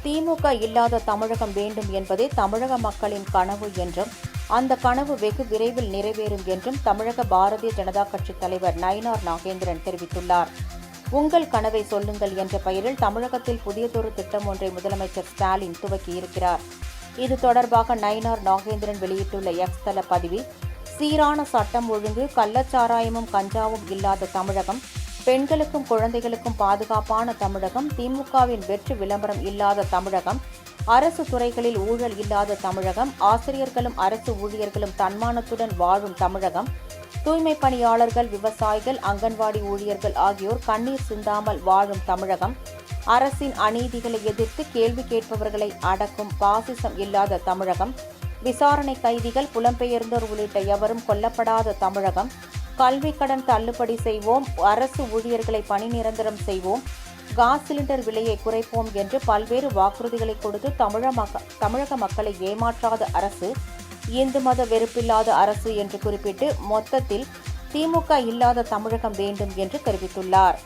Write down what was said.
திமுக இல்லாத தமிழகம் வேண்டும் என்பதே தமிழக மக்களின் கனவு என்றும் அந்த கனவு வெகு விரைவில் நிறைவேறும் என்றும் தமிழக பாரதிய ஜனதா கட்சித் தலைவர் நயினார் நாகேந்திரன் தெரிவித்துள்ளார். உங்கள் கனவை சொல்லுங்கள் என்ற பெயரில் தமிழகத்தில் புதியதொரு திட்டம் ஒன்றை முதலமைச்சர் ஸ்டாலின் துவக்கியிருக்கிறார். இது தொடர்பாக நயினார் நாகேந்திரன் வெளியிட்டுள்ள எக்ஸ் தள பதிவில், சீரான சட்டம் ஒழுங்கு, கள்ளச்சாராயமும் கஞ்சாவும் இல்லாத தமிழகம், பெண்களுக்கும் குழந்தைகளுக்கும் பாதுகாப்பான தமிழகம், திமுகவின் வெற்று விளம்பரம் இல்லாத தமிழகம், அரசு துறைகளில் ஊழல் இல்லாத தமிழகம், ஆசிரியர்களும் அரசு ஊழியர்களும் தன்மானத்துடன் வாழும் தமிழகம், தூய்மை பணியாளர்கள், விவசாயிகள், அங்கன்வாடி ஊழியர்கள் ஆகியோர் கண்ணீர் சிந்தாமல் வாழும் தமிழகம், அரசின் அநீதிகளை எதிர்த்து கேள்வி கேட்பவர்களை அடக்கும் பாசிசம் இல்லாத தமிழகம், விசாரணை கைதிகள், புலம்பெயர்ந்தோர் உள்ளிட்ட எவரும் கொல்லப்படாத தமிழகம், கல்வி கடன் தள்ளுபடி செய்வோம், அரசு ஊழியர்களை பணி நிரந்தரம் செய்வோம், காஸ் சிலிண்டர் விலையை குறைப்போம் என்று பல்வேறு வாக்குறுதிகளை கொடுத்து தமிழக மக்களை ஏமாற்றாத அரசு, இந்து மத வெறுப்பில்லாத அரசு என்று குறிப்பிட்டு மொத்தத்தில் திமுக இல்லாத தமிழகம் வேண்டும் என்று தெரிவித்துள்ளார்.